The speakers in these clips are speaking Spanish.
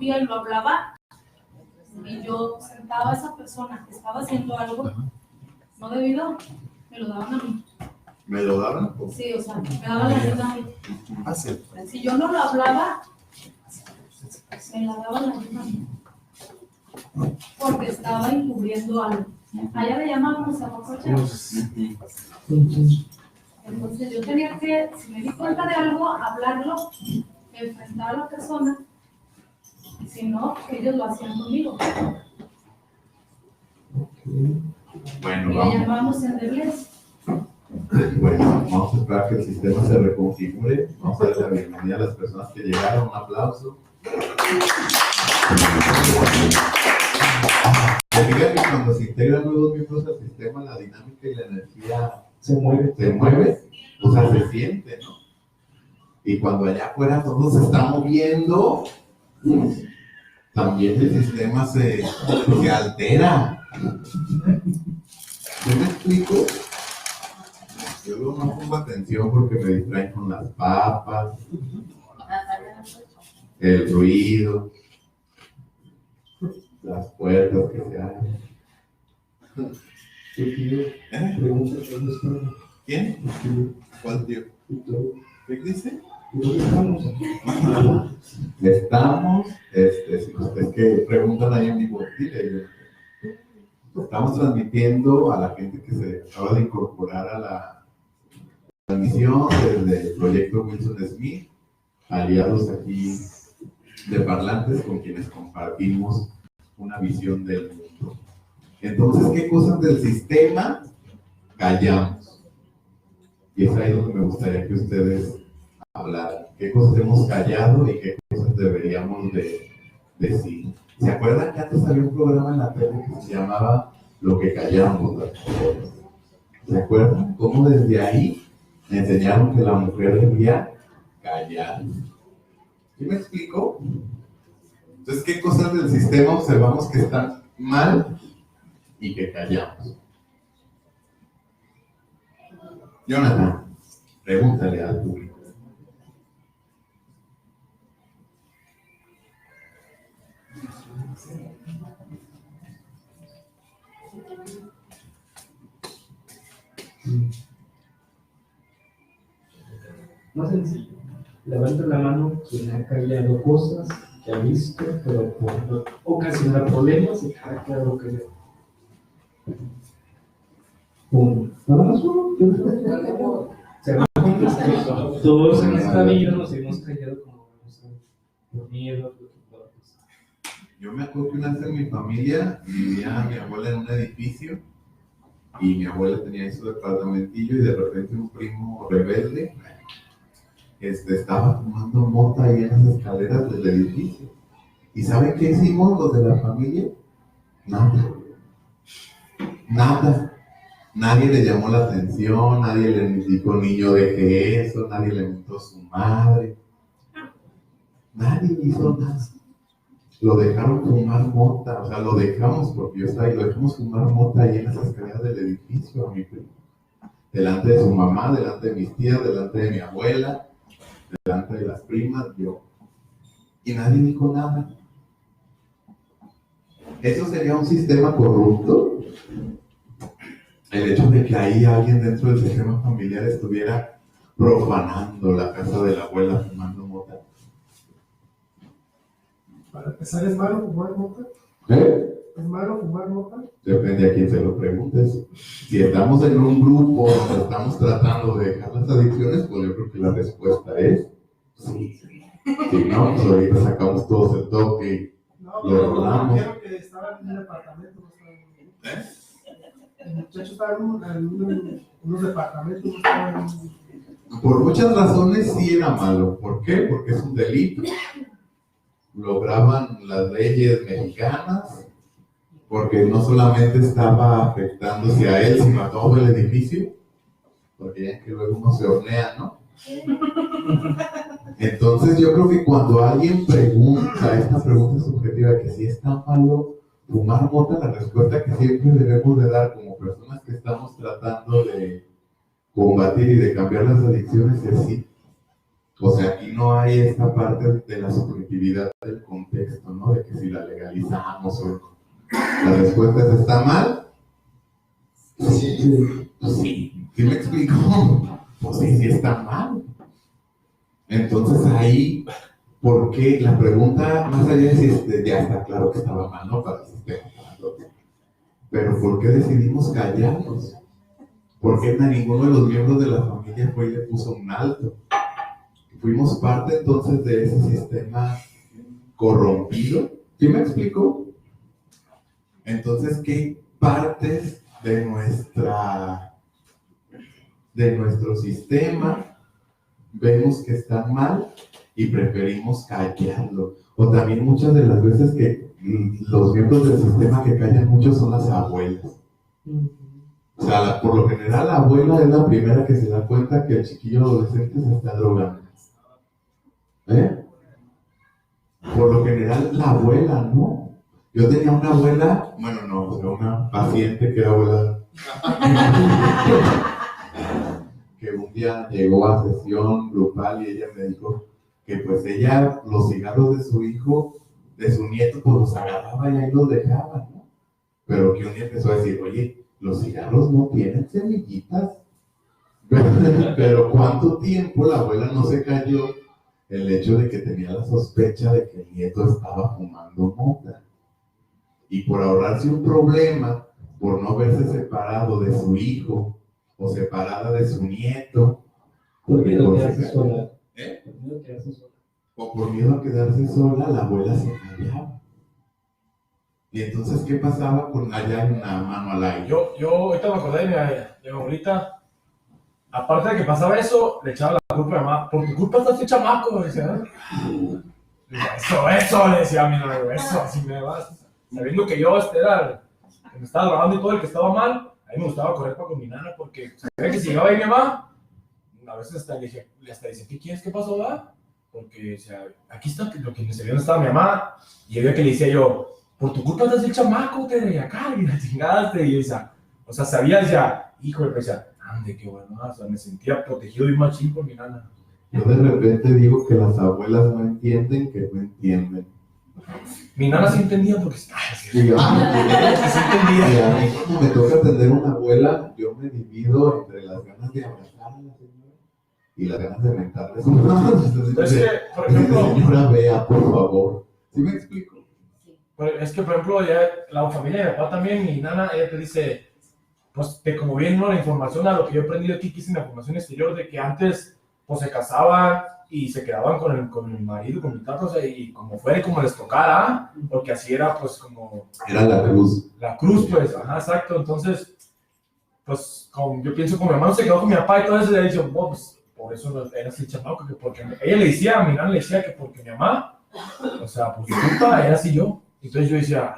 interrumpía y lo hablaba, y yo sentaba a esa persona que estaba haciendo algo no debido, me lo daban a mí. ¿Me lo daban? Sí, o sea, me daban la ayuda a mí. Ah, sí. Si yo no lo hablaba, me la daban la ayuda a mí. Porque estaba encubriendo algo. Allá le llamábamos a Mococha. Entonces yo tenía que, si me di cuenta de algo, hablarlo, enfrentar a la persona. Si no, ellos lo hacían conmigo. Bueno, Y le vamos. llamábamos endebles. Bueno, vamos a esperar que el sistema se reconfigure. Vamos a dar la bienvenida a las personas que llegaron. Un aplauso. Fíjate que cuando se integran nuevos miembros al sistema, la dinámica y la energía se mueve, o sea, se siente, ¿no? Y cuando allá afuera todo se está moviendo, también el sistema se altera. ¿Yo me explico? Yo luego no pongo atención porque me distraen con las papas, el ruido, las puertas que se abren. ¿Quién? ¿Cuál tío? ¿Qué dice? Estamos, si ustedes que preguntan ahí en vivo, dile, estamos transmitiendo a la gente que se acaba de incorporar a la transmisión desde el proyecto Wilson Smith, aliados aquí de parlantes con quienes compartimos una visión del mundo. Entonces, ¿qué cosas del sistema callamos? Y es ahí donde me gustaría que ustedes hablaran. ¿Qué cosas hemos callado y qué cosas deberíamos de decir? ¿Se acuerdan que antes había un programa en la tele que se llamaba Lo que callamos las mujeres? ¿Se acuerdan? ¿Cómo desde ahí me enseñaron que la mujer debía callar? ¿Sí me explico? Entonces, ¿qué cosas del sistema observamos que están mal y que callamos? Jonathan, pregúntale al público. Más sencillo. Levanta la mano quien ha callado cosas que ha visto, pero por ocasionar problemas y ha quedado callado. Nada más uno. Todos en esta vida nos hemos callado como por miedo. Yo me acuerdo que una vez en mi familia vivía mi abuela en un edificio y mi abuela tenía su departamentillo y de repente un primo rebelde estaba fumando mota ahí en las escaleras del edificio. ¿Y saben qué hicimos los de la familia? Nada. Nadie le llamó la atención, nadie le dijo niño deje eso, nadie le mentó a su madre. Nadie hizo nada. Lo dejaron fumar mota, o sea, lo dejamos porque yo estaba ahí, lo dejamos fumar mota ahí en las escaleras del edificio a mi primo. Delante de su mamá, delante de mis tías, delante de mi abuela, delante de las primas, yo. Y nadie dijo nada. ¿Eso sería un sistema corrupto? El hecho de que ahí alguien dentro del sistema familiar estuviera profanando la casa de la abuela fumando mota. Para empezar, ¿es malo fumar mota? ¿Es malo fumar mota? Depende a quién se lo preguntes. Si estamos en un grupo donde estamos tratando de dejar las adicciones, pues yo creo que la respuesta es sí. Si no, pues ahorita sacamos todos el toque y lo rolamos. Creo que estaba en un departamento, no estaba en un... El muchacho estaba en unos departamentos, no estaba en un... Por muchas razones sí era malo. ¿Por qué? Porque es un delito. Lograban las leyes mexicanas, porque no solamente estaba afectándose a él, sino a todo el edificio, porque ya que luego uno se hornea, ¿no? Entonces yo creo que cuando alguien pregunta esta pregunta subjetiva que si está malo fumar mota, la respuesta que siempre debemos de dar como personas que estamos tratando de combatir y de cambiar las adicciones es sí. O sea, aquí no hay esta parte de la subjetividad del contexto, ¿no? De que si la legalizamos o no. La respuesta es, ¿está mal? Sí. Pues sí. ¿Sí me explico? Pues sí, sí está mal. Entonces ahí, ¿por qué? La pregunta, más allá de si ya está claro que estaba mal, ¿no? Para el sistema. Pero ¿por qué decidimos callarnos? ¿Por qué ninguno de los miembros de la familia fue y le puso un alto? Fuimos parte entonces de ese sistema corrompido. ¿Sí me explico? Entonces, ¿qué partes de nuestro sistema vemos que están mal y preferimos callarlo? O también muchas de las veces que los miembros del sistema que callan mucho son las abuelas. O sea, por lo general la abuela es la primera que se da cuenta que el chiquillo adolescente se está drogando. Por lo general la abuela, ¿no? Yo tenía una abuela, bueno, no, o sea, una paciente que era abuela, que un día llegó a sesión grupal y ella me dijo que pues ella los cigarros de su hijo, de su nieto, pues los agarraba y ahí los dejaba, ¿no? Pero que un día empezó a decir, oye, los cigarros no tienen semillitas. Pero ¿cuánto tiempo la abuela no se cayó el hecho de que tenía la sospecha de que el nieto estaba fumando mota? Y por ahorrarse un problema, por no verse separado de su hijo o separada de su nieto, por miedo a quedarse sola. O por miedo a quedarse sola, la abuela se callaba. Y entonces, ¿qué pasaba con allá en una mano al aire? Yo ahorita me acordé de mi abuelita. Aparte de que pasaba eso, le echaba la culpa a mi mamá. Por tu culpa estás hecho chamaco, decía. Eso, le decía a mi novio, eso, así me vas. Sabiendo que yo era el que me estaba grabando y todo el que estaba mal, a mí me gustaba correr para con mi nana, porque sabía que si llegaba ahí mi mamá, a veces hasta le decía, ¿qué quieres? ¿Qué pasó, va? Porque, o sea, aquí está lo que me sabía dónde estaba mi mamá, y yo veía que le decía yo, por tu culpa estás el chamaco, te de acá, y la chingaste, y yo decía, o sea, sabía, decía, hijo, pero decía, ande, qué bueno, o sea, me sentía protegido y machín por mi nana. Yo de repente digo que las abuelas no entienden que no entienden. Mi nana sí entendía porque sí entendía. entendía. Y a mí cuando me toca atender a una abuela, yo me divido entre las ganas de abrazar a la señora y las ganas de mentarle su madre. Es que, por ejemplo, Señora, vea, por favor. ¿Sí me explico? Es que, por ejemplo, ya la familia de mi papá también, mi nana, ella te dice, pues, que como bien, ¿no? La información, a lo que yo he aprendido aquí, que es en la formación exterior, de que antes, pues, se casaban y se quedaban con el marido, con mi tata, o sea, y como fuera y como les tocara, porque así era, pues, como... Era la cruz. La cruz, pues, ajá, exacto. Entonces, pues, como yo pienso, como mi hermano se quedó con mi papá y todo eso, le dije, oh, pues, por eso no, era así chamaco, que porque ella le decía, a mi nana le decía que porque mi mamá, o sea, por su culpa era así yo. Entonces yo decía,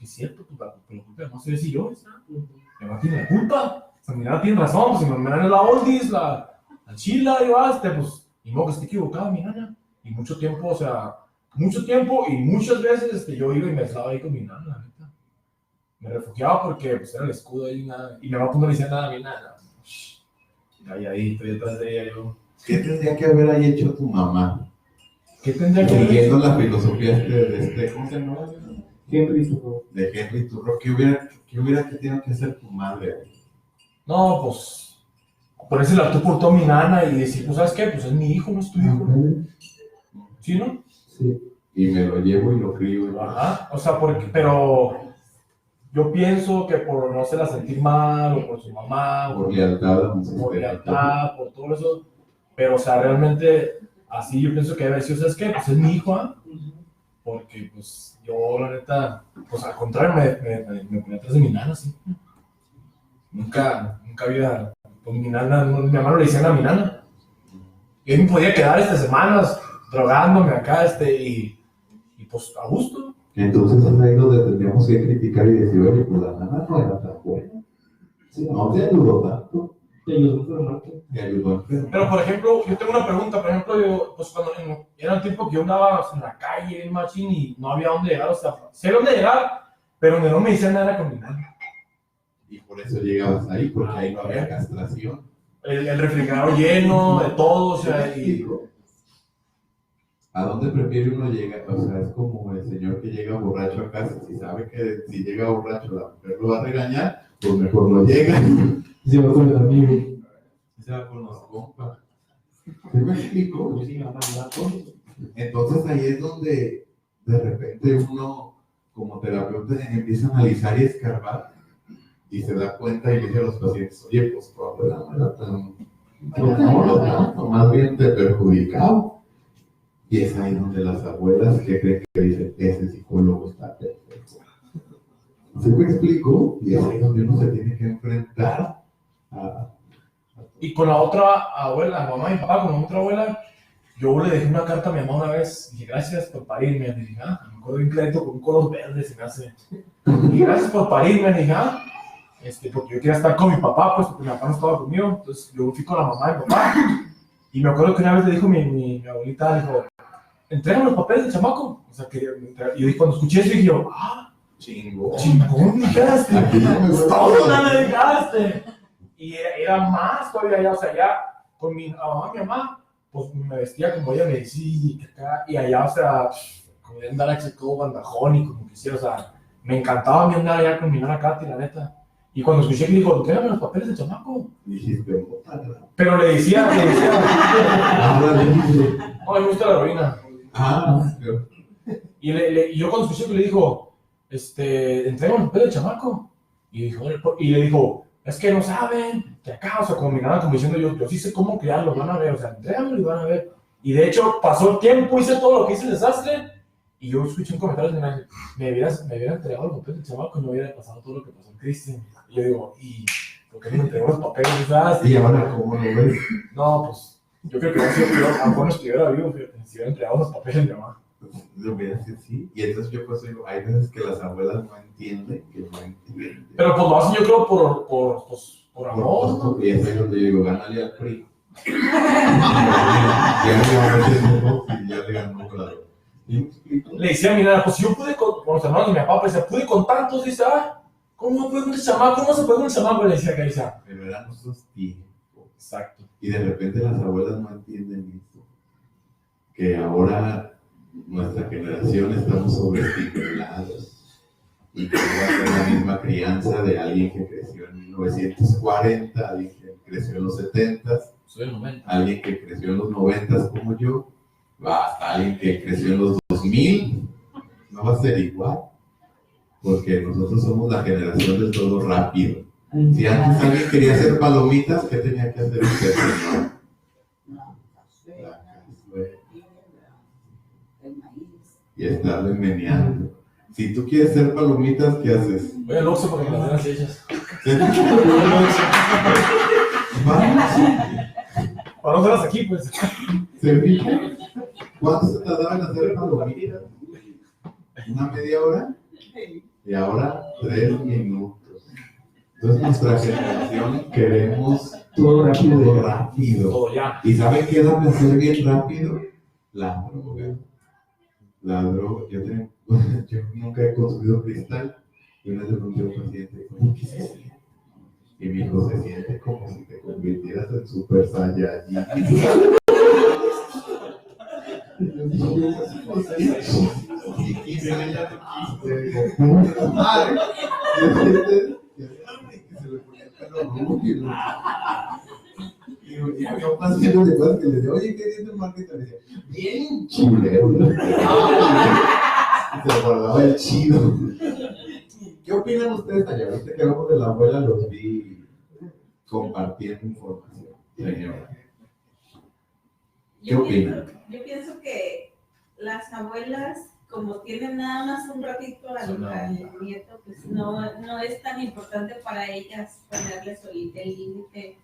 es cierto, pues, la culpa no soy así yo, mi mamá tiene la culpa, o sea, mi nana tiene razón, pues, si mi nana es la oldies, la chila, y pues, y no, que esté equivocada mi nana. Y mucho tiempo, o sea, y muchas veces yo iba y me aislaba ahí con mi nana, la neta. Me refugiaba porque pues era el escudo ahí, nada. Y mi mamá pues no le decía nada a mi nana. Ahí, estoy detrás de ella yo. ¿Qué tendría que haber ahí hecho tu mamá? ¿Qué tendría que haber? Siguiendo la filosofía de ¿cómo se llama? Henry Thoreau. De Henry Thoreau. ¿Qué hubiera tenido que hacer tu madre? No, pues, ponerse la tú por toda mi nana y decir, pues, ¿sabes qué? Pues es mi hijo, no es tu hijo. ¿Sí, no? Sí. Y me lo llevo y lo crío. Ajá, o sea, pero yo pienso que por no hacerla sentir mal, o por su mamá, Por lealtad. por lealtad, por todo eso, pero, o sea, realmente, así yo pienso que debe ser, ¿sabes qué? Pues es mi hijo, ¿ah? Porque, pues, yo, la neta, pues, al contrario, me ponía atrás de mi nana, sí. Nunca había, pues, mi nana, mi mamá no le decían a mi nana. Yo me podía quedar estas semanas drogándome acá, y pues, a gusto. Entonces es ahí donde tendríamos que criticar y decir, oye, pues la nana no era tan buena. Sí, no te ayudó tanto. Te ayudó a enfermarte. Te ayudó a enfermar. Pero, por ejemplo, yo tengo una pregunta. Por ejemplo, yo, pues cuando era el tiempo que yo andaba en la calle, en machín, y no había dónde llegar, o sea, sé dónde llegar, pero donde no me decían nada con mi nana. Y por eso llegabas ahí, porque ahí no había castración. El refrigerador lleno de todo, o sea, y ¿A dónde prefiere uno llegar? O sea, es como el señor que llega borracho a casa, si sabe que si llega borracho la mujer lo va a regañar, pues mejor no llega. Se va con el amigo. Se va con los compas. ¿Sí me explico? Entonces ahí es donde de repente uno, como terapeuta, empieza a analizar y escarbar y se da cuenta y le dice a los pacientes, oye, pues tu abuela no era tan, no tanto, más bien te perjudicaba. Y es ahí donde las abuelas que creen que dicen, ese psicólogo está perfecto. ¿Sí me explico? Y es ahí donde uno se tiene que enfrentar a... Y con la otra abuela, mamá y papá, con la otra abuela, yo le dejé una carta a mi mamá una vez, dije, gracias por parirme, le dije, me acuerdo bien clarito con un color verde se me hace. Y gracias por parirme, le dije, porque yo quería estar con mi papá, pues porque mi papá no estaba conmigo, entonces yo fui con la mamá y papá. Y me acuerdo que una vez le dijo mi abuelita, dijo, entrégame los papeles del chamaco. O sea, y yo cuando escuché eso dije yo, chingón, me quedaste. Todo me dejaste. Y era más todavía allá, o sea, ya con mi mamá, pues me vestía como ella me decía, y allá, o sea, como de andar aquí todo bandajón y como quisiera, o sea, me encantaba a mí andar allá con mi nana Katy, la neta. Y cuando escuché que dijo, entrégame los papeles del chamaco. Dijiste, pero le decía, no, me gusta la heroína. Y yo cuando escuché que le dijo, entrégame los papeles del chamaco. Y le dijo, es que no saben, que acá, o sea, como mi nana, como diciendo, yo sí sé cómo criarlos, van a ver, o sea, entrégamelo y van a ver. Y de hecho, pasó el tiempo, hice todo lo que hice el desastre, y yo escuché un comentario de me hubiera entregado los papeles del chamaco y no hubiera pasado todo lo que pasó en Cristian. Y yo digo, ¿y por qué no me entregó los papeles del desastre? ¿Y ahora cómo lo ves? No, pues, yo creo que hubiera sido peor, a lo mejor no estuviera vivo, fíjate, si hubiera entregado los papeles de mi mamá. Lo voy a decir, sí. Y entonces yo pues digo, hay veces que las abuelas no entienden, Pero pues lo hacen yo creo por amor, ¿no? Y es ahí donde yo digo, gánale al PRI. Ya le ganó, claro. Le decía a mi nana, pues yo pude con los hermanos de mi papá, pues pude con tantos, dice, ¿cómo no puede con el chamaco? ¿Cómo se puede con el chamaco? Le decía que decía. Pero eran nuestros tiempos. Exacto. Y de repente las abuelas no entienden esto. Que ahora nuestra generación estamos sobreestimulados y que no va a ser la misma crianza de alguien que creció en 1940, alguien que creció en los 70, alguien que creció en los 90 como yo, hasta alguien que creció en los 2000, no va a ser igual, porque nosotros somos la generación del todo rápido. Si antes alguien quería hacer palomitas, ¿qué tenía que hacer usted? Y estarle meneando. Si tú quieres hacer palomitas, ¿qué haces? Voy al Oxxo para que las veas hechas. Para no hacerlas aquí, pues. ¿Se fija? ¿Cuánto se tardaban en hacer palomitas? ¿Una media hora? Y ahora 3 minutos. Entonces nuestra generación queremos todo rápido. Todo ya. ¿Y saben qué da de hacer bien rápido? La droga. La droga, yo nunca he consumido cristal y una vez le pregunté a un paciente, ¿cómo que se siente? Y mi hijo se siente como si te convirtieras en Super Saiyajin. Y había un paciente de cosas que le decía, oye, ¿qué dice el marketing? Le decía, bien chulero. Y se guardaba el chido. ¿Qué opinan ustedes allá? Ahorita que hablamos de la abuela, los vi compartiendo información. Señora, ¿qué opinan? Yo pienso que las abuelas, como tienen nada más un ratito al nieto, pues no es tan importante para ellas ponerles el límite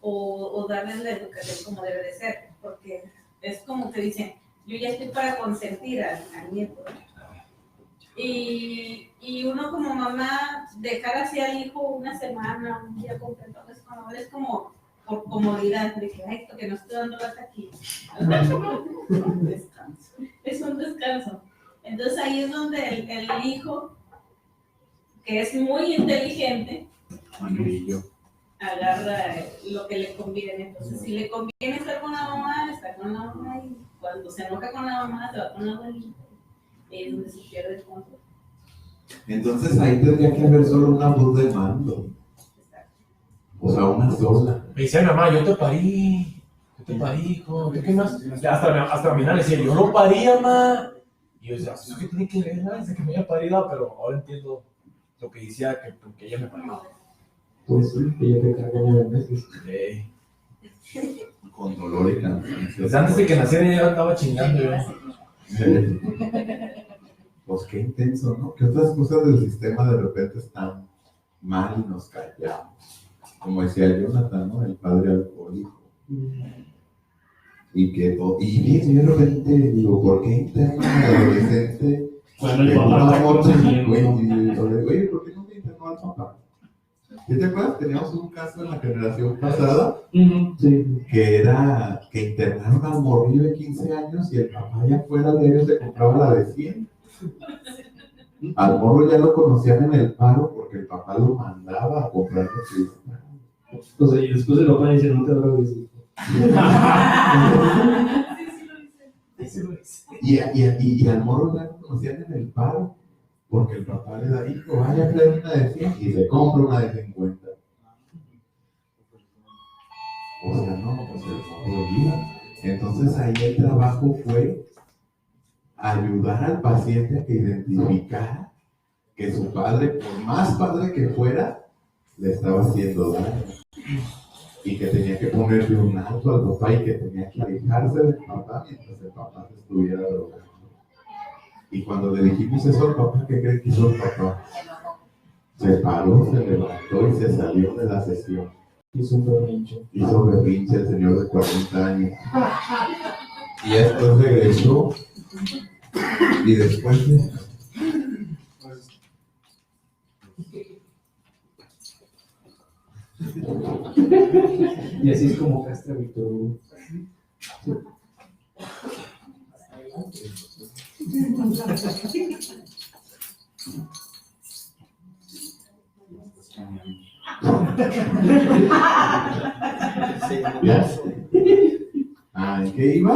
o darles la educación como debe de ser, porque es como que dicen, yo ya estoy para consentir al nieto. Y uno como mamá, dejar así al hijo una semana, un día completo, es como por comodidad, de que, ay, porque no estoy dando lata aquí. Es un descanso. Entonces ahí es donde el hijo, que es muy inteligente, agarra lo que le conviene. Entonces, si le conviene estar con la mamá, está con la mamá, y cuando se enoja con la mamá, se va con la abuelita, y es donde se pierde el control. Entonces ahí tendría que haber solo una voz de mando. O sea, una sola. Me dice mi mamá, yo te parí, hijo, ¿qué más? Hasta mi nana decía, yo lo parí, mamá. Y yo decía, ¿eso qué tiene que ver? Desde que me haya parido, pero ahora entiendo lo que decía, que ella me parió. Pues sí, que yo te cargué 9 meses. Con dolor y cansancio. Desde antes de que naciera ya andaba chingando yo. Pues qué intenso, ¿no? Que otras cosas del sistema de repente están mal y nos callamos. Como decía Jonathan, ¿no? El padre alcohólico. Y que todo. Y de repente digo, ¿por qué interno al adolescente? Bueno, el papá está consiguiendo. Oye, ¿por qué no te internó al papá? ¿Sí te acuerdas? Teníamos un caso en la generación pasada Sí. que internaron al morrillo de 15 años y el papá ya fuera de ellos se compraba la de 100. Al morro ya lo conocían en el paro porque el papá lo mandaba a comprar cristal. O sea, y después el papá dice, no te drogues. Y al morro ya lo conocían en el paro porque el papá le da, hijo, vaya a traer una de 100 y se compra una de 50. O sea, no, pues el morro iba. Entonces ahí el trabajo fue ayudar al paciente a que identificara que su padre, por más padre que fuera, le estaba haciendo daño. Y que tenía que ponerle un alto al papá y que tenía que alejarse del papá mientras el papá se estuviera drogando. Y cuando le dijimos eso al papá, ¿qué cree que hizo el papá? Se paró, se levantó y se salió de la sesión. Hizo un berrinche. Hizo berrinche el señor de 40 años. Y después regresó. Y después Y así es como castra Víctor Hugo. ¿Ya? ¿En qué iba?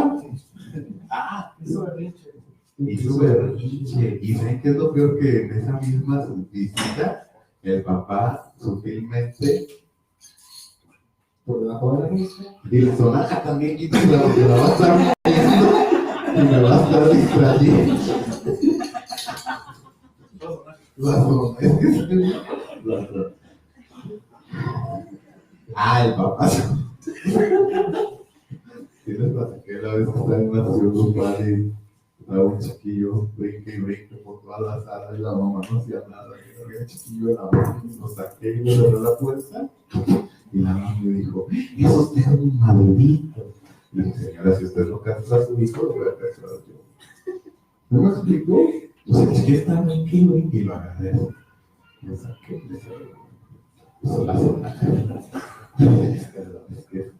Hizo berrinche. Hizo berrinche. ¿Y saben qué es lo peor? Que en esa misma visita, el papá sutilmente Por debajo de la mesa. y la sonaja también quita la va a estar moviendo y me va a estar distrayendo. La sonaja. El papá. Tienes razón que la vez que estaba en una sesión grupal y estaba un chiquillo, brinque y brinque por toda la sala y la mamá no hacía nada. Y había un chiquillo en la boca y lo saqué y le cerré la puerta. Y la mamá me dijo, es usted un maldito. Y le dije, señora, si usted no castra a su hijo, lo voy a castrar yo. ¿No me explicó? Entonces, ¿qué está brinque y brinque? Y lo agarré. Lo saqué, le cerré. Eso la sonaja. Es que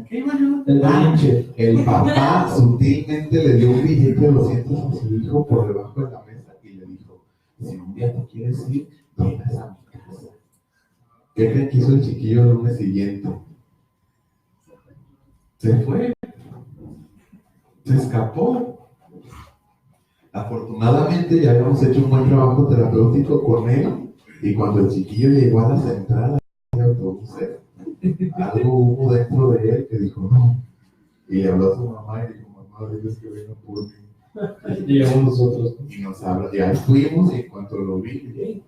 ¿qué iba yo? El berrinche. El papá sutilmente le dio un billete de 200 a su hijo por debajo de la mesa y le dijo, si un día te quieres ir, vienes a mi casa. ¿Qué creen que hizo el chiquillo el lunes siguiente? Se fue. Se escapó. Afortunadamente ya habíamos hecho un buen trabajo terapéutico con él y cuando el chiquillo llegó a la central de autobuses, algo hubo dentro de él que dijo no. Y le habló a su mamá y dijo, mamá, diles que vengan por mí. Llegamos nosotros. Y nos habla, y ahí fuimos y en cuanto lo vi,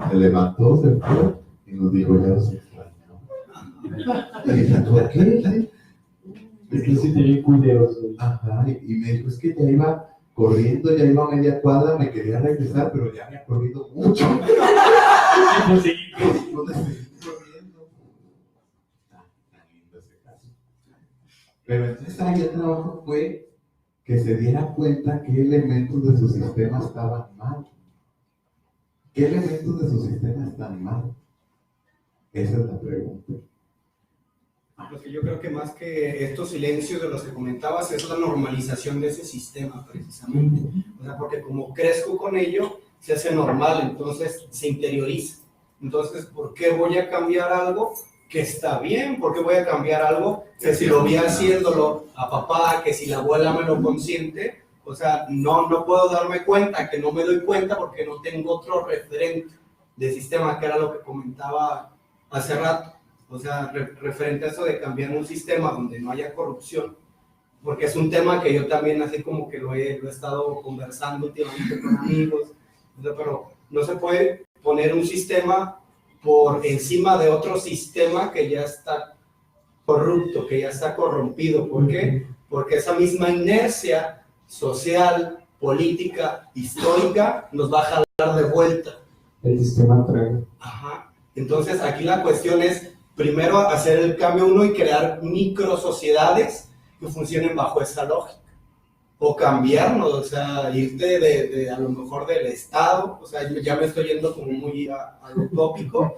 se levantó, se fue y nos dijo, ya los extrañaba. Y dije, ¿por qué? Es que sí te vi cuidados. Ajá, y me dijo, es que ya iba corriendo, ya iba a media cuadra, me quería regresar, pero ya había corrido mucho. Pues sí. Pero entonces ahí el trabajo fue que se diera cuenta qué elementos de su sistema estaban mal. ¿Qué elementos de su sistema están mal? Esa es la pregunta. Porque yo creo que más que estos silencios de los que comentabas es la normalización de ese sistema precisamente. O sea, porque como crezco con ello, se hace normal, entonces se interioriza. Entonces, ¿por qué voy a cambiar algo que está bien, porque voy a cambiar algo que si lo vi haciéndolo a papá, que si la abuela me lo consiente, o sea, no puedo darme cuenta, que no me doy cuenta porque no tengo otro referente de sistema, que era lo que comentaba hace rato, o sea, referente a eso de cambiar un sistema donde no haya corrupción, porque es un tema que yo también así como que lo he estado conversando últimamente con amigos, o sea, pero no se puede poner un sistema por encima de otro sistema que ya está corrupto, que ya está corrompido. ¿Por qué? Porque esa misma inercia social, política, histórica, nos va a jalar de vuelta. El sistema trae. Ajá. Entonces, aquí la cuestión es, primero, hacer el cambio uno y crear micro sociedades que funcionen bajo esa lógica. O cambiarnos, o sea, irte de a lo mejor del Estado, o sea, yo ya me estoy yendo como muy a lo tópico,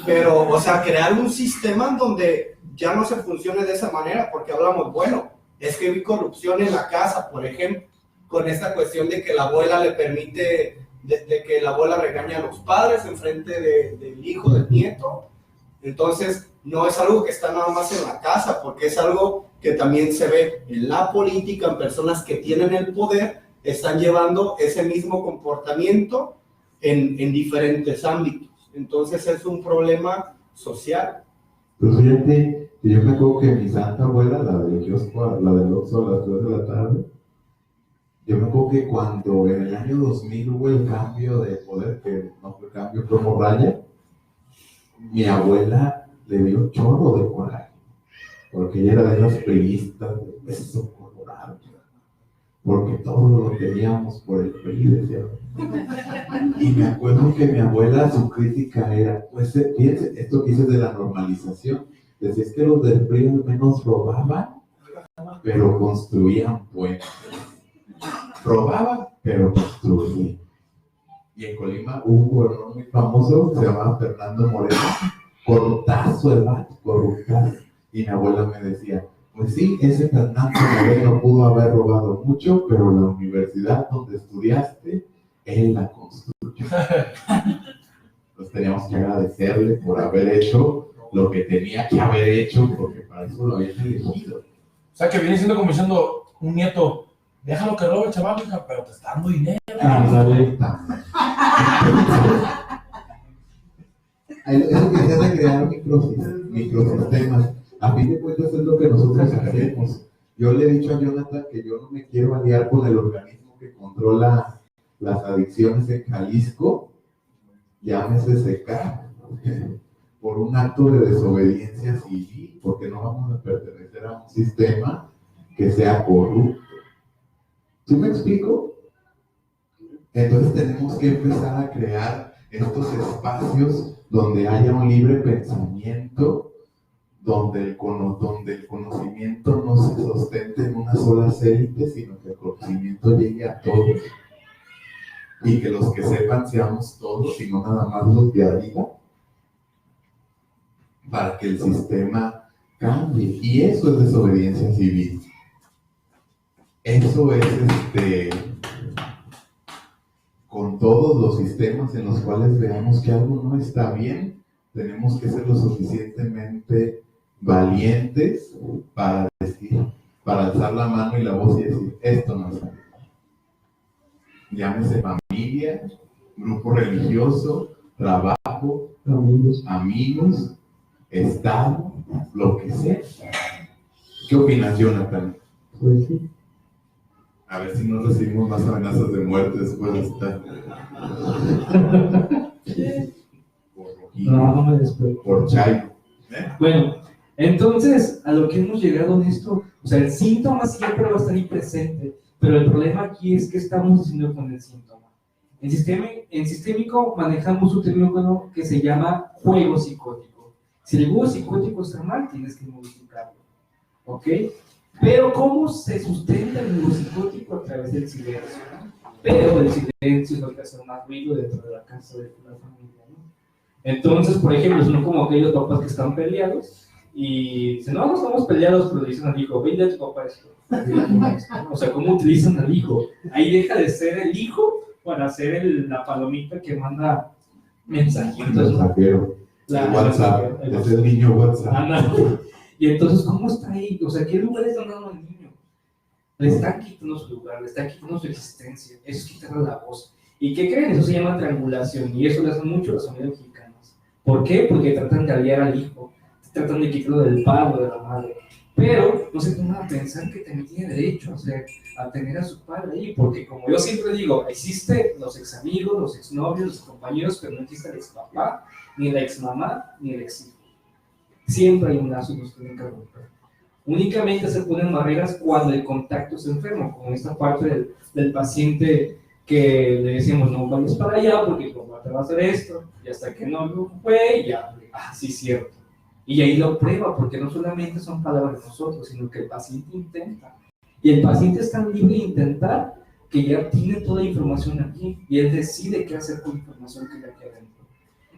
pero, o sea, crear un sistema donde ya no se funcione de esa manera, porque hablamos, bueno, es que vi corrupción en la casa, por ejemplo, con esta cuestión de que la abuela le permite, de que la abuela regaña a los padres en frente del hijo, del nieto. Entonces, no es algo que está nada más en la casa, porque es algo que también se ve en la política, en personas que tienen el poder, están llevando ese mismo comportamiento en diferentes ámbitos. Entonces, es un problema social. Pues fíjate, que yo me acuerdo que mi santa abuela, la del kiosco, la del Oxxo a las 3 de la tarde, yo me acuerdo que cuando en el año 2000 hubo el cambio de poder, que no fue cambio, fue morralla, mi abuela le dio chorro de coraje, porque ella era de los priistas de peso colorado, porque todo lo teníamos por el PRI, decía. Y me acuerdo que mi abuela, su crítica era, pues fíjense, esto que dices de la normalización, decía, es que los del PRI al menos robaban, pero construían puentes. Robaban, pero construían. Y en Colima hubo un gobernador muy famoso que se llamaba Fernando Moreno, corruptazo el vato, corruptazo. Y mi abuela me decía, pues sí, ese Fernando Moreno pudo haber robado mucho, pero la universidad donde estudiaste, él la construyó. Entonces teníamos que agradecerle por haber hecho lo que tenía que haber hecho, porque para eso lo habían elegido. O sea, que viene siendo como diciendo un nieto, déjalo que robe, chaval, hija, pero te está dando dinero. Eso que decías de crear microsistemas, a fin de cuentas es lo que nosotros hacemos. Yo le he dicho a Jonathan que yo no me quiero aliar con el organismo que controla las adicciones en Jalisco, llámese SECA, por un acto de desobediencia civil, porque no vamos a pertenecer a un sistema que sea corrupto. ¿Sí me explico? Entonces tenemos que empezar a crear estos espacios donde haya un libre pensamiento, donde el conocimiento no se sostente en una sola élite, sino que el conocimiento llegue a todos. Y que los que sepan seamos todos y no nada más los de arriba, para que el sistema cambie. Y eso es desobediencia civil. Eso es con todos los sistemas en los cuales veamos que algo no está bien, tenemos que ser lo suficientemente valientes para decir, para alzar la mano y la voz y decir, esto no está bien. Llámese familia, grupo religioso, trabajo, amigos, Estado, lo que sea. ¿Qué opinas, Jonathan? Pues sí. A ver si no recibimos más amenazas de muerte después de esta. Por Rojito, No me despreocupo. por Chayo. Bueno, entonces, a lo que hemos llegado en esto, o sea, el síntoma siempre va a estar ahí presente, pero el problema aquí es qué estamos haciendo con el síntoma. En sistémico manejamos un término que se llama juego psicótico. Si el juego psicótico está mal, tienes que modificarlo, ¿ok? Pero ¿cómo se sustenta el juego psicótico? A través del silencio, ¿no? Pero el silencio es lo que hace más ruido dentro de la casa de la familia, ¿no? Entonces, por ejemplo, son como aquellos papás que están peleados y dicen, no estamos peleados, pero le dicen al hijo, vende a tu papá esto. O sea, ¿cómo utilizan al hijo? Ahí deja de ser el hijo para ser la palomita que manda mensajitos, ¿no? El WhatsApp, es el niño WhatsApp. Anda. Y entonces, ¿cómo está ahí? O sea, ¿qué lugar le están dando al niño? Le están quitando su lugar, le están quitando su existencia. Eso es quitarle la voz. ¿Y qué creen? Eso se llama triangulación. Y eso lo hacen mucho las familias mexicanas. ¿Por qué? Porque tratan de aliar al hijo. Tratan de quitarlo del padre o de la madre. Pero no se pongan a pensar que también tiene derecho a tener a su padre ahí. Porque como yo siempre digo, existen los ex amigos, los ex novios, los compañeros, pero no existe el ex papá, ni la ex mamá, ni el ex hijo. Siempre hay un lazo que nos tienen que romper. Únicamente se ponen barreras cuando el contacto es enfermo, como en esta parte del paciente que le decíamos no vayas para allá porque tu papá te va a hacer esto, y hasta que no lo fue, ya, sí, cierto. Y ahí lo prueba, porque no solamente son palabras de nosotros, sino que el paciente intenta. Y el paciente es tan libre de intentar que ya tiene toda la información aquí, y él decide qué hacer con la información que ya queda dentro.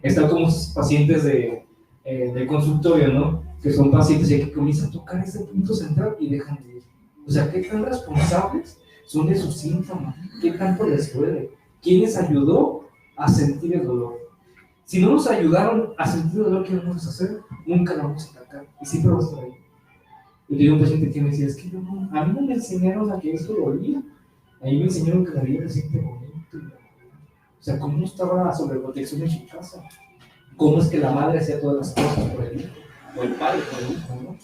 Están como esos pacientes de consultorio, ¿no? Que son pacientes que comienzan a tocar ese punto central y dejan de ir. O sea, ¿qué tan responsables son de sus síntomas? ¿Qué tanto les duele? ¿Quién les ayudó a sentir el dolor? Si no nos ayudaron a sentir el dolor que vamos a hacer, nunca lo vamos a atacar y siempre va a estar ahí. Yo tenía un paciente que me decía, es que a mí no me enseñaron a que esto dolía, a mí me enseñaron que la vida se siente bonito. O sea, ¿cómo estaba la sobreprotección en su casa? ¿Cómo es que la madre hacía todas las cosas por el hijo? O el padre por el hijo, ¿no?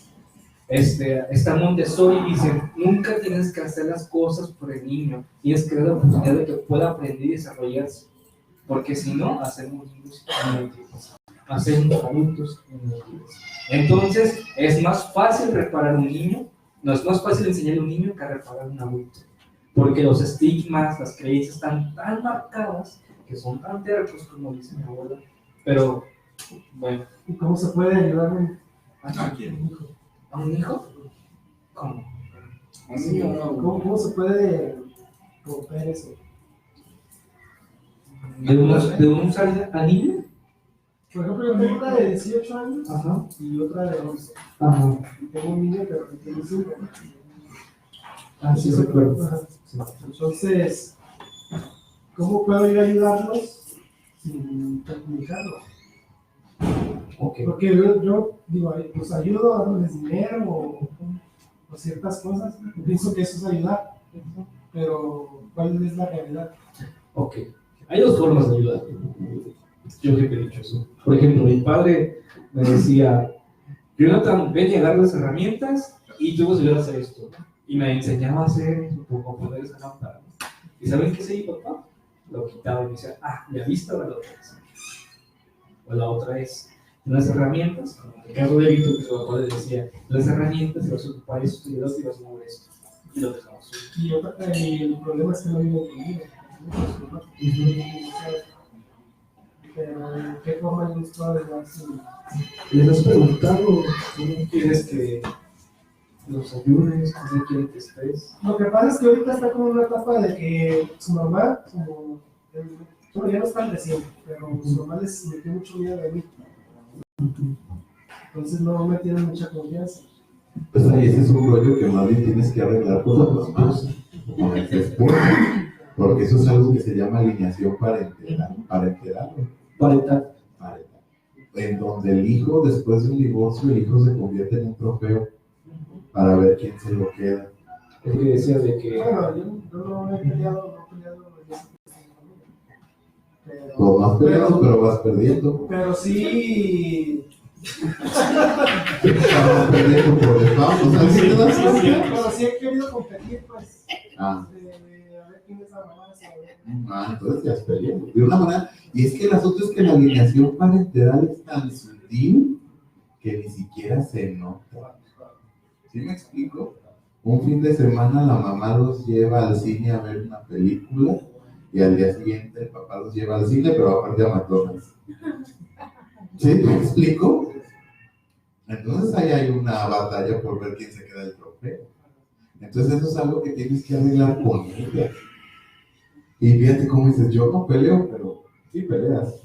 Está Montessori y dice, nunca tienes que hacer las cosas por el niño, tienes que dar la oportunidad de que pueda aprender y desarrollarse, porque si no, hacemos niños inútiles, hacemos adultos inútiles. Entonces, es más fácil reparar un niño, no es más fácil enseñar a un niño que reparar a un adulto, porque los estigmas, las creencias están tan marcadas, que son tan tercos, como dice mi abuela. Pero, bueno. ¿Y cómo se puede ayudar ¿A quién? ¿A un hijo? ¿Cómo? Sí, ¿cómo se puede romper eso? ¿De un salir al niño? Por ejemplo, yo tengo una de 18 años. Ajá. Y otra de 11. Ajá. Y tengo un niño que tiene 5. Ah, sí, recuerdo. Ajá. Entonces, ¿cómo puedo ir a ayudarlos sin perjudicarlos? Okay. Porque yo digo, los ayudo a darles dinero o ciertas cosas. Pienso que eso es ayudar, pero ¿cuál es la realidad? Ok. Hay dos formas de ayudar. Yo siempre he dicho eso. Por ejemplo, mi padre me decía, Jonathan, ven y agarra las herramientas y tú vas a ayudar a hacer esto. Y me enseñaba a hacer como poner esa lámpara. ¿Y saben qué hacía mi papá? Lo quitaba y me decía, ¿ya viste o la otra vez? O la otra es unas herramientas, como en el caso de Víctor, que su papá le decía, las herramientas, y vas a ocupar esto y vas a mover esto. Y lo dejamos. Y el problema es que no vivo conmigo. Pero ¿de qué forma les puedo ayudar? ¿Les has preguntado cómo quieres que los ayudes? ¿Cómo quieren que estés? Lo que pasa es que ahorita está como en una etapa de que su mamá, bueno, ya no está de siempre, pero su mamá les metió mucho miedo a mí. Entonces no me tienen mucha confianza. Pues ahí ese es un rollo que más bien tienes que arreglar con los mamás, con el esposo, porque eso es algo que se llama alineación parental. En donde el hijo, después de un divorcio, el hijo se convierte en un trofeo para ver quién se lo queda. Es que decías de que... Bueno, yo no he peleado pero, Pues vas peleando, pero vas perdiendo. pero sí. Vas perdiendo por default, o sea, ¿sí te das cuenta? Pero sí he querido competir, pues. Ah. A ver quién es la mamá. Entonces ya es perdiendo. De una manera, y es que el asunto es que la alineación parental es tan sutil que ni siquiera se nota. ¿Sí me explico? Un fin de semana la mamá los lleva al cine a ver una película y al día siguiente el papá los lleva al cine, pero aparte a McDonald's. ¿Sí me explico? Entonces ahí hay una batalla por ver quién se queda el trofeo. Entonces eso es algo que tienes que arreglar con ella. Y fíjate cómo dices, yo no peleo, pero sí peleas.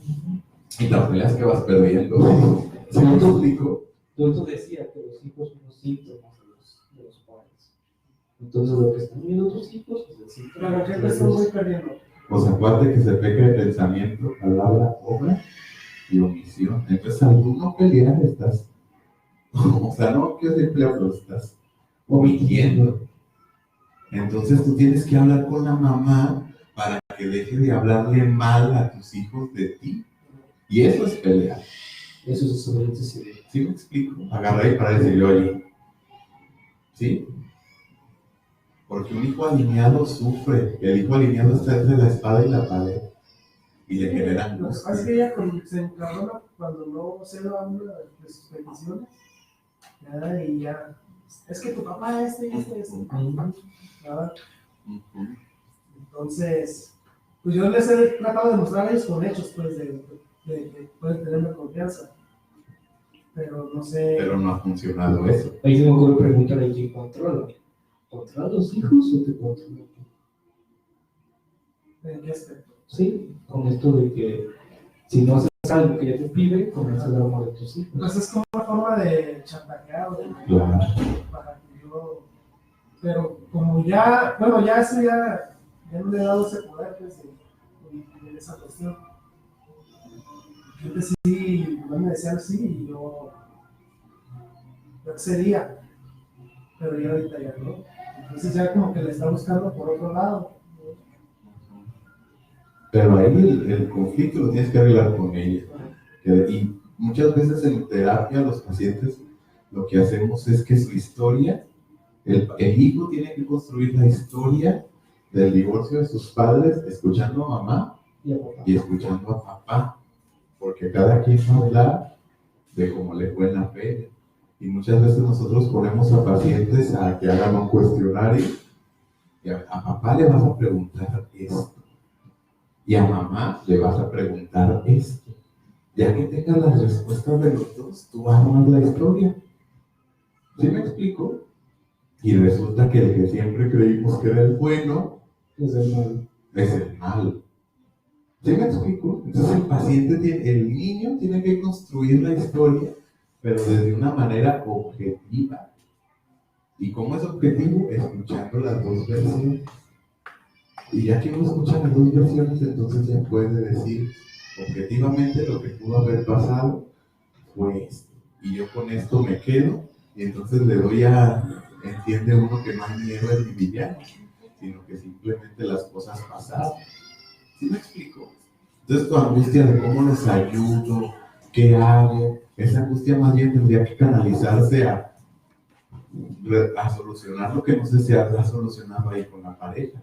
Y la peleas que vas perdiendo. ¿Sí me explico? Tú decías que los hijos son los síntomas de los padres. Entonces lo que están viendo tus hijos es el síntoma. Claro, que te estoy muy perdiendo. Pues acuérdate que se peca de pensamiento, palabra, obra y omisión. Entonces, al tú no pelear, estás, o sea, no quiero decir pelear, pero estás omitiendo. Entonces, tú tienes que hablar con la mamá para que deje de hablarle mal a tus hijos de ti. Y eso es pelear. Eso es desobediencia civil. ¿Sí me explico? Agarrar y para decirle, oye, ¿sí? Porque un hijo alineado sufre. El hijo alineado está entre la espada y la pared. Y le generan Lo que pasa es que ella se encabrona cuando no se da una de sus peticiones. ¿Verdad? Y ya, es que tu papá este. ¿Verdad? Entonces, pues yo les he tratado de mostrar a ellos con hechos, pues, de que pueden tenerme confianza. Pero no sé. Pero no ha funcionado eso. Ahí se me ocurre preguntar a quién controla. ¿Controla a los hijos o te controla tú? ¿En qué aspecto? Sí, con esto de que si no haces algo que ella te pide, comienza el amor de tus hijos. Pues es como una forma de chantajear o de Claro. para que yo. Pero como ya, bueno, ya eso ya no le he dado ese poder, pues, en esa cuestión. Antes sí, me decían sí y yo accedía, pero ya ahorita ya no. Entonces ya como que le está buscando por otro lado. Pero ahí el conflicto lo tienes que arreglar con ella. Y muchas veces en terapia los pacientes lo que hacemos es que su historia, el hijo tiene que construir la historia del divorcio de sus padres escuchando a mamá y escuchando a papá, porque cada quien habla de cómo le fue en la feria. Y muchas veces nosotros ponemos a pacientes a que hagan un cuestionario y a papá le vas a preguntar esto y a mamá le vas a preguntar esto. Ya que tengas las respuestas de los dos, tú armas la historia. ¿Sí me explico? Y resulta que el que siempre creímos que era el bueno Es el mal. es el malo. ¿Sí me explico? Entonces el niño tiene que construir la historia, pero desde una manera objetiva. ¿Y cómo es objetivo? Escuchando las dos versiones. Y ya que uno escucha las dos versiones, entonces ya puede decir objetivamente lo que pudo haber pasado fue esto. Y yo con esto me quedo, y entonces le doy entiende uno que no hay ni héroes ni villanos, sino que simplemente las cosas pasaron. ¿Sí me explico? Entonces tu angustia de cómo les ayudo, qué hago, esa angustia más bien tendría que canalizarse a solucionar lo que no sé si ha solucionado ahí con la pareja.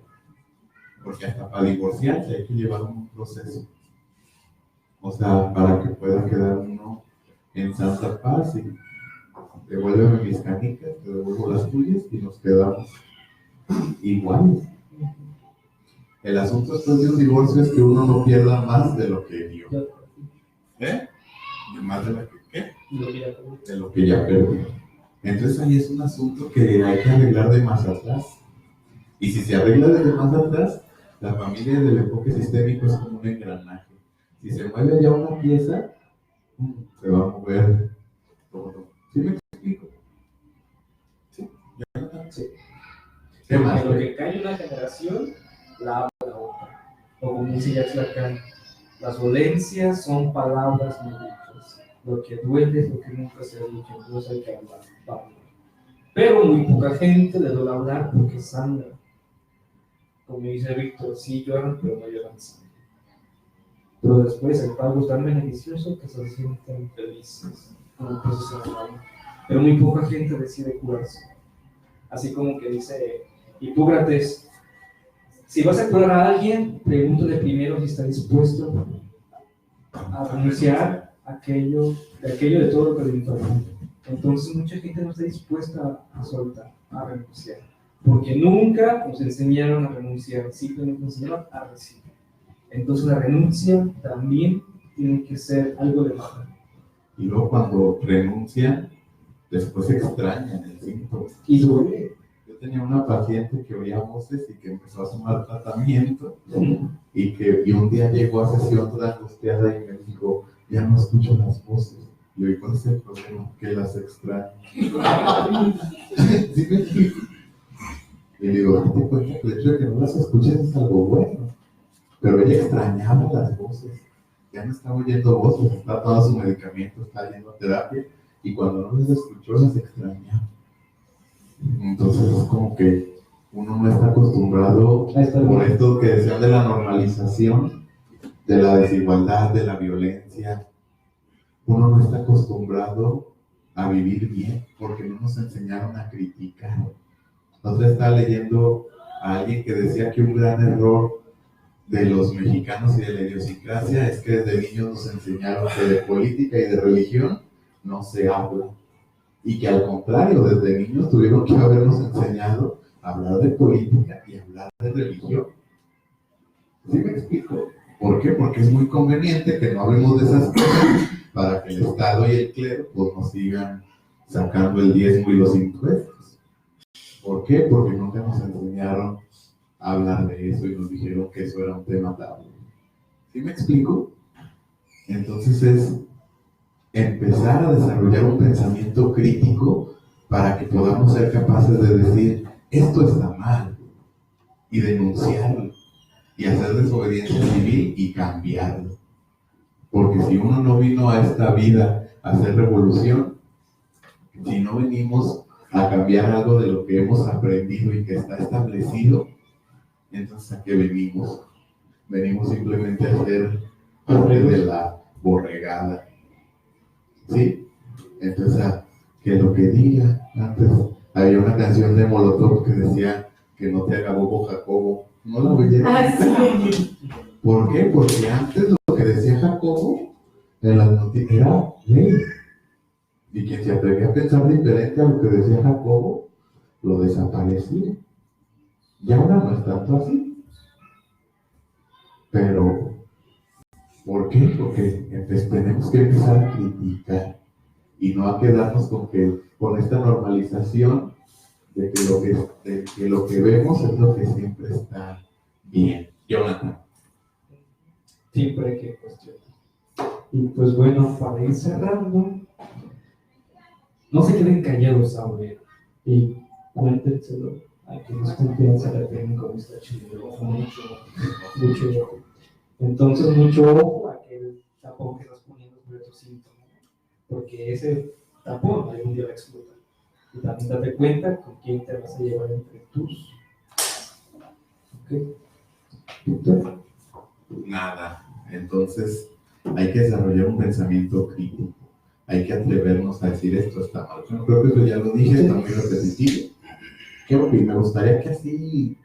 Porque hasta para divorciarse hay que llevar un proceso. O sea, para que pueda quedar uno en santa paz y devuélveme mis canicas, te devuelvo las tuyas y nos quedamos iguales. El asunto después de un divorcio es que uno no pierda más de lo que dio. ¿Eh? Más de lo que, ¿qué? De lo que ya perdió. Entonces ahí es un asunto que hay que arreglar de más atrás. Y si se arregla desde más atrás, la familia del enfoque sistémico es como un engranaje. Si se mueve ya una pieza, se va a mover todo. ¿Sí me explico? ¿Sí? Sí. ¿Qué más? Lo que cae una generación, la habla la otra. O como dice Jacques Lacan, las dolencias son palabras no dichas. Lo que duele es lo que nunca se ha dicho, entonces hay que hablar. Pero muy poca gente le duele hablar porque sangra. Como dice Víctor, sí lloran, pero no lloran sangre. Pero después el pago es tan beneficioso que se sienten felices con un proceso normal. Pero muy poca gente decide curarse. Así como que dice Hipócrates, si vas a curar a alguien, pregúntale primero si está dispuesto a renunciar a aquello de todo lo que le informó. Entonces mucha gente no está dispuesta a soltar, a renunciar. Porque nunca nos enseñaron a renunciar, simplemente nos enseñaron a recibir. Entonces la renuncia también tiene que ser algo de baja. Y luego cuando renuncian, después extrañan el síntoma. Y duele. Yo tenía una paciente que oía voces y que empezó a tomar tratamiento y un día llegó a sesión toda angustiada y me dijo, ya no escucho las voces. Y yo, ¿cuál es el problema? Que las extraño. ¿Sí me explico? Y le digo, ¿qué te cuenta? El hecho de que no las escuches es algo bueno. Pero ella extrañaba las voces. ya no está oyendo voces, está todo su medicamento, está yendo a terapia, y cuando no les escuchó, las extraña. Entonces es como que uno no está acostumbrado por esto que decían de la normalización, de la desigualdad, de la violencia. Uno no está acostumbrado a vivir bien, porque no nos enseñaron a criticar. Entonces estaba leyendo a alguien que decía que un gran error de los mexicanos y de la idiosincrasia es que desde niños nos enseñaron que de política y de religión no se habla. Y que al contrario, desde niños tuvieron que habernos enseñado a hablar de política y hablar de religión. ¿Sí me explico? ¿Por qué? Porque es muy conveniente que no hablemos de esas cosas para que el Estado y el clero pues, nos sigan sacando el diezmo y los impuestos. ¿Por qué? Porque nunca nos enseñaron a hablar de eso y nos dijeron que eso era un tema tabú. ¿Sí me explico? Entonces es empezar a desarrollar un pensamiento crítico para que podamos ser capaces de decir, esto está mal, y denunciarlo, y hacer desobediencia civil y cambiarlo. Porque si uno no vino a esta vida a hacer revolución, si no venimos a cambiar algo de lo que hemos aprendido y que está establecido, entonces ¿a qué venimos? Venimos simplemente a ser parte de la borregada. ¿Sí? Entonces, que lo que diga. Antes había una canción de Molotov que decía que no te haga bobo Jacobo. ¿No la oyeron? Sí. ¿Por qué? Porque antes lo que decía Jacobo en las noticias era ley. Y quien se atrevía a pensar diferente a lo que decía Jacobo, lo desaparecía. Y ahora no es tanto así. Pero, ¿por qué? Porque tenemos que empezar a criticar y no a quedarnos con esta normalización de que lo que vemos es lo que siempre está bien. Jonathan. Siempre hay que cuestionar. Y pues bueno, para ir cerrando, no se queden callados ahora y cuéntenselo a quienes confianza le tienen con esta chido. Mucho ojo. Entonces, mucho ojo a aquel tapón que estás poniendo sobre tu síntoma, porque ese tapón algún día va a explotar. Y también date cuenta con quién te vas a llevar entre tus. ¿Ok? Nada. Entonces, hay que desarrollar un pensamiento crítico. Hay que atrevernos a decir esto está mal. Yo creo que eso ya lo dije, está muy repetitivo. Me gustaría que así,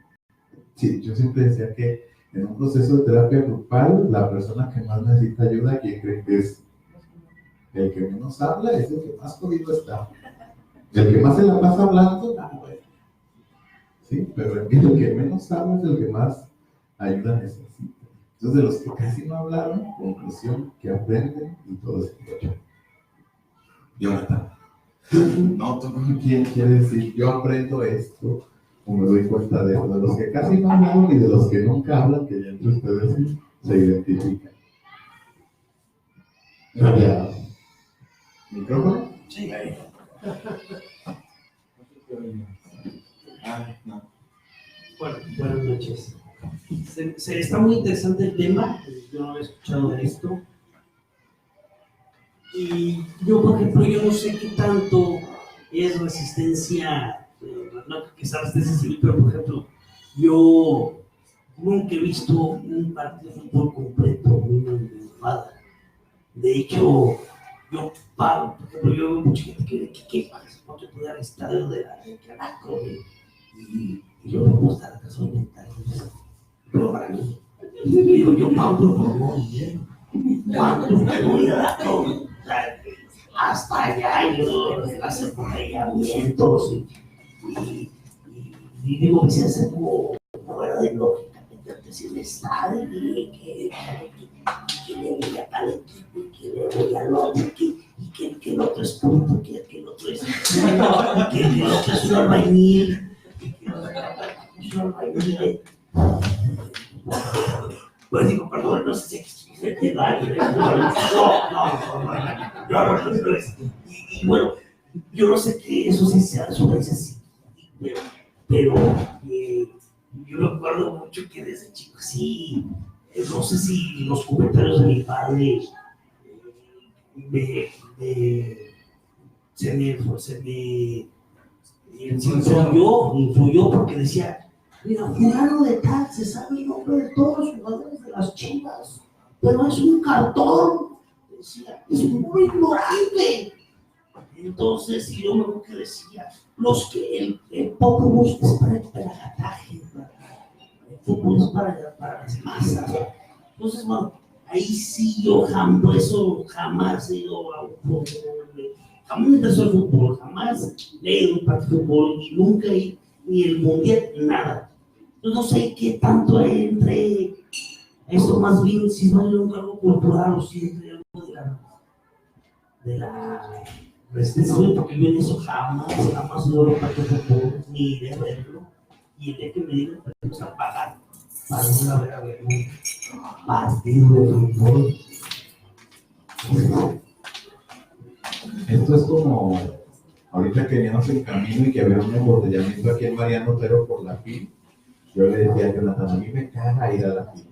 sí, yo siempre decía que en un proceso de terapia grupal, la persona que más necesita ayuda, ¿quién cree que es? El que menos habla es el que más jodido está. El que más se la pasa hablando, bueno. Sí, pero el que menos habla es el que más ayuda necesita. Entonces, de los que casi no hablaron, conclusión, que aprenden y todo ese rollo. Jonathan. No, tú no quieres decir, yo aprendo esto, o me doy cuenta de eso. De los que casi no hablan y de los que nunca hablan, que ya entre ustedes se identifican. Ya. ¿Micrófono? Sí. No. Bueno, buenas noches. Está muy interesante el tema, yo no había escuchado de esto. Y yo, por ejemplo, yo no sé qué tanto es resistencia, no que sea resistencia civil, pero por ejemplo, yo nunca he visto un partido de fútbol completo, muy enfada. De hecho, yo pago, por ejemplo, yo veo mucha gente que pagas, no te puede dar el estadio de Caraco, y yo no me gusta la razón mental, pero para mí, yo pago por no dinero. Cuando me voy a dar todo, hasta allá yo hacer corregamientos y digo, se hace como fuera de lógica, si me está de que le voy a tal equipo, que le voy al otro, que el otro es punto, que el otro es que el otro es un albañil, pues digo, perdón, no sé si se te da, no, y bueno, yo no sé qué eso sí sea su así, pero yo recuerdo mucho que desde chico sí, no sé si los comentarios de mi padre se me influyó porque decía, mira, fulano de tal se sabe el nombre de todos los jugadores de las Chivas, pero es un cartón, decía, es muy ignorante. Entonces, yo me que decía, el fútbol es para el pelagataje, el fútbol es para las masas. Entonces, bueno, ahí sí yo jamás he ido a un fútbol, jamás me interesó el fútbol, jamás he ido a un partido de fútbol y nunca ni el mundial, nada. Yo no sé qué tanto hay entre esto, más bien si no hay un cargo cultural o si entre algo de la resistencia, porque yo en eso jamás he ido a un partido de fútbol, ni de verlo, y el día que me digan que vamos a pagar para ir a ver un partido de fútbol. Esto es como ahorita que veníamos en camino y que había un embotellamiento aquí en Mariano Otero por la FIL. Yo le decía a Jonathan, a mí me caga ir a la FIL.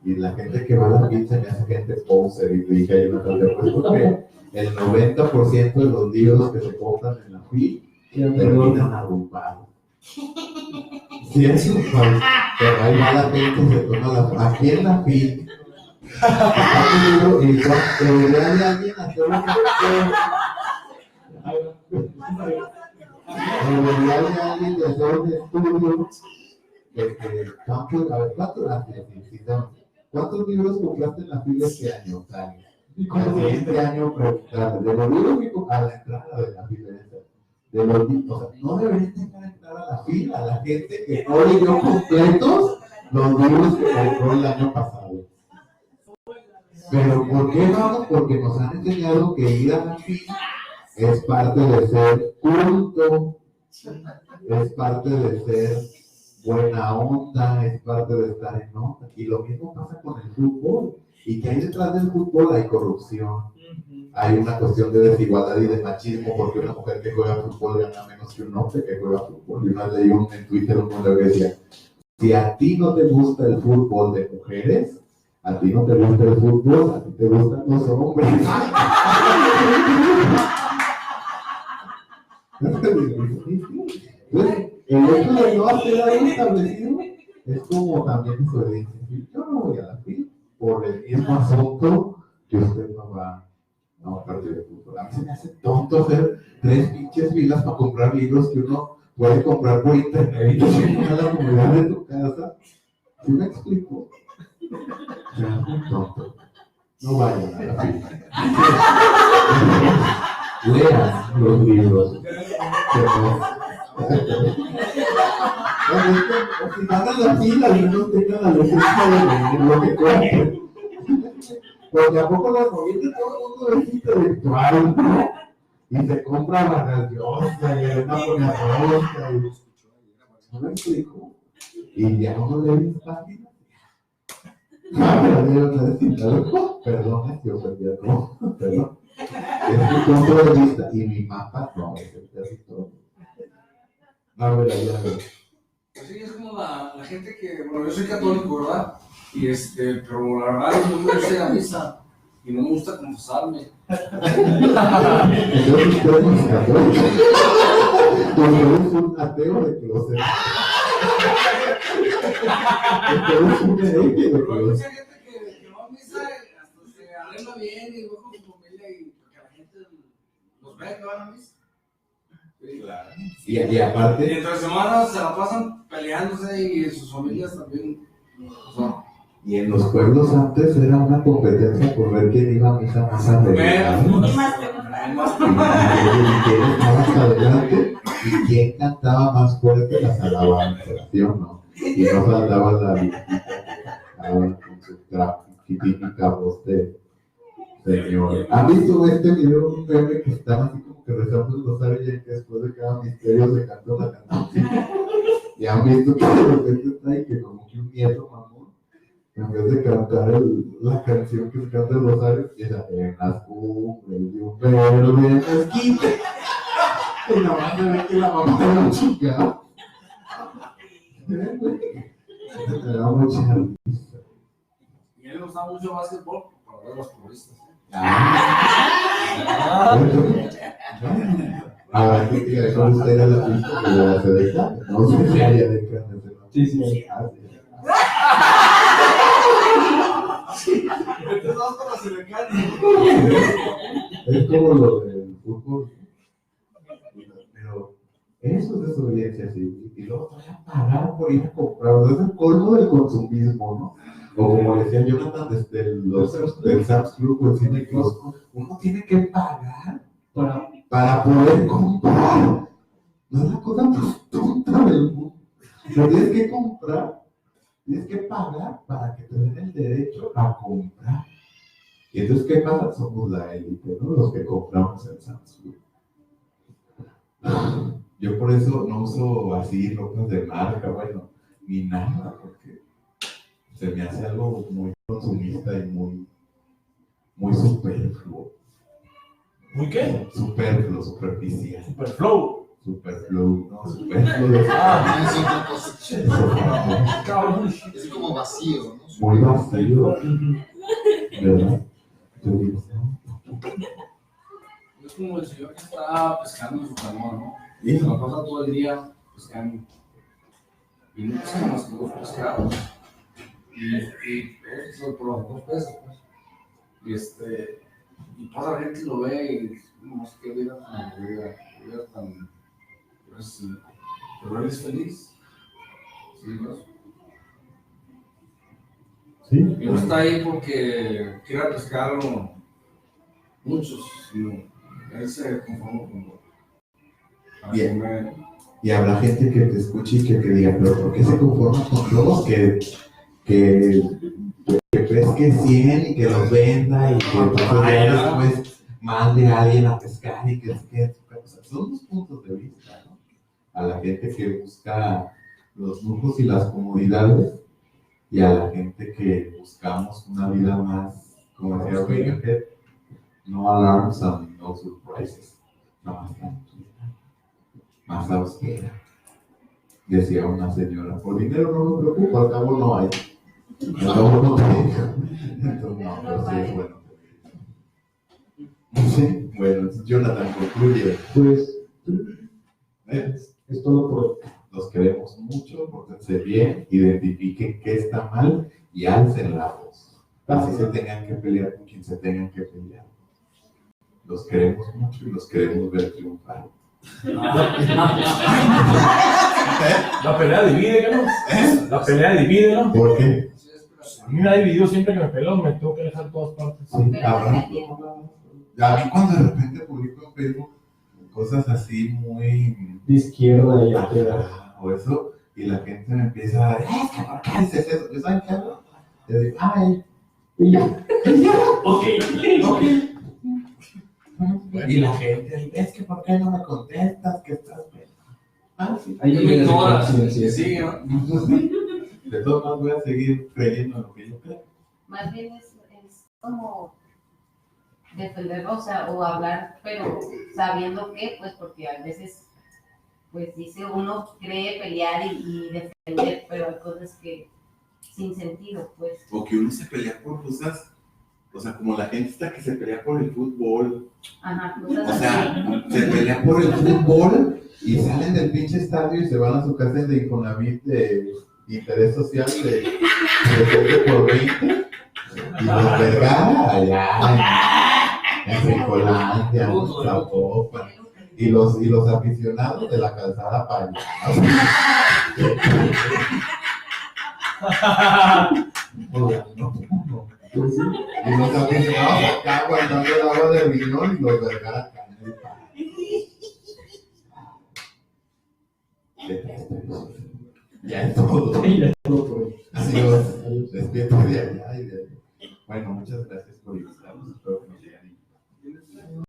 Y la gente que va a la FIL se me hace gente poser. Y le dije a Jonathan, pues porque el 90% de los libros que se compran en la FIL terminan arrumbados. Sí, eso, pero ahí va la gente, se toma la... Aquí en la FIL. Y debería de alguien hacer lo que debería de alguien de hacer un estudio ¿cuántos libros compraste en la fila este año? Y con el siguiente año preguntarle de los libros a la entrada de la fila de los libros, o sea, no deberían dejar entrar a la fila a la gente que no leyó completos los libros que compró el año pasado. Pero ¿por qué no? Porque nos han enseñado que ir a la fila es parte de ser culto, es parte de ser buena onda, es parte de estar en onda. Y lo mismo pasa con el fútbol. Y que hay detrás del fútbol hay corrupción, hay una cuestión de desigualdad y de machismo, porque una mujer que juega fútbol gana menos que un hombre que juega fútbol. Y una vez leí en Twitter un hombre que decía, si a ti no te gusta el fútbol de mujeres, a ti no te gusta el fútbol, a ti te gustan los hombres. Entonces, el hecho de no hacer algo establecido es como también desobediencia. Yo no voy a la fila por el mismo asunto que usted no va a un partido de fútbol. A mí se me hace tonto hacer 3 pinches filas para comprar libros que uno puede comprar por internet y que a la comunidad de tu casa. ¿Sí me explico? Se me hace un tonto. No vayan a la fila. Lean los libros. Si van a la fila y no tengan la licencia de leer lo que compren. Porque a poco la noviembre todo el mundo es intelectual, ¿no? Y se compra la gaseosa y Elena pone a rosca y... ¿No me explico? Y ya no le ven páginas. Perdón, yo perdí algo. Perdón. Es mi punto de vista y mi mapa no es el territorio. A ver, ya ver. Pues sí, es como la gente que, bueno, yo soy católico, ¿verdad? Y pero la verdad no me gusta ir a misa y no me gusta confesarme. Entonces usted no es católico. Porque eres un ateo de closet. Usted es un hereje de Pero hay mucha closet. gente que va a misa y hasta se arregla bien y va con su familia y porque la gente los ve que van a misa. Sí. Claro. Y aparte. Y entre semanas se la pasan peleándose y sus familias también. O sea, Y en los pueblos antes era una competencia por ver quién iba a misa más arreglado. Y más temprano. Y quién estaba más adelante y quién cantaba más fuerte las alabanzas, ¿sí o no? Y no saltaba la viejita con su típica voz de señor. ¿Han visto este video de un bebé que estaba así como que rezando el rosario y que después de cada misterio se canta una canción? Y han visto que de repente está ahí que como que un nieto mamón, en vez de cantar la canción que se canta el rosario, empieza en las cumbres de un verde mezquite. Y nada más se ve que la mamá de la chica. Me da mucha risa. a él le gustaba mucho el básquetbol para ver a los futbolistas. Ahora que diga, ¿cómo usted era la pista que la selecta? No sé si haya de carne. Sí. Es como lo del fútbol. Pero eso es desobediencia civil. Y luego todavía pagar por ir a comprar. O sea, es el colmo del consumismo, ¿no? O como decía Jonathan desde del Sam's Club o el Cine Club, uno tiene que pagar para poder comprar. No es la cosa más tonta del mundo. Lo tienes que comprar, tienes que pagar para que te den el derecho a comprar. Y entonces, ¿qué pasa? Somos la élite, ¿no? Los que compramos en Sam's Club. Yo por eso no uso así ropas de marca, bueno, ni nada, porque se me hace algo muy consumista y muy superfluo. ¿Muy qué? Superfluo, superficial. Superflow. Superfluo, no, superfluo de Es otra cosa. Cabrón. Es como vacío, ¿no? muy vacío, ¿verdad? Yo digo, Es como el señor que está pescando en su canoa, ¿no? ¿sí? Se la pasa todo el día pescando. Y no pesca más que 2 pescados. Y eso por los 2 pesos, pues. Y pasa la gente y lo ve y no sé qué vida tan aburrida, vida tan. Pero él es feliz. Sí, ¿no? ¿Sí? Y no está ahí porque quiera pescar muchos, sino él se conforma con Bien. Y habrá gente que te escuche y que te diga, pero ¿por qué se conforma con lobos que pesque 100 y que los venda y que después mande a alguien a pescar y que o sea, son dos puntos de vista, ¿no? A la gente que busca los lujos y las comodidades y a la gente que buscamos una vida más, como decía Radiohead, no alarms and no surprises, no más tranquila, más austera. Decía una señora, por dinero no me preocupo, al cabo no hay. Al cabo no tengo. Entonces no, pero sí es bueno. Sí, bueno, entonces Jonathan concluye. Pues, Es todo por hoy. Los queremos mucho, pórtense bien, identifiquen qué está mal y alcen la voz. Así se tengan que pelear con quien se tengan que pelear. Los queremos mucho y los queremos ver triunfar. La pelea divide, ¿no? La pelea divide, ¿no? ¿Por qué? A mí me ha dividido siempre que me peleo, me tengo que dejar todas partes. Sí, cabrón. A mí cuando de repente publico en Facebook cosas así muy de izquierda y o eso, y la gente me empieza a decir, ¿por qué dices eso? Yo saben qué hago. Yo digo, ay, y ya. Ok. Y la gente, es que ¿por qué no me contestas? ¿Qué estás viendo? Ah, sí. ahí me ignoras, sí. que sigue, ¿no? De todos modos voy a seguir creyendo en lo que yo creo. Más bien es como defender, o sea, o hablar, pero sabiendo que, pues, porque a veces, pues, dice uno cree pelear y defender, pero hay cosas que sin sentido, pues. O que uno se pelea por cosas, o sea, como la gente está que se pelea por el fútbol. Ajá, O cosas sea, así. se pelean por el fútbol y salen del pinche estadio y se van a su casa de Infonavit de interés social de 20 por 20 y los Vergara allá en Fricolandia, en Zapopan y los aficionados de la calzada Paya. Y los aficionados acá guardando el agua de riñón y los Vergara acá en el Paya. Ya es todo. Ya es todo por hoy. Adiós. Despierta de allá y de allá. Bueno, muchas gracias.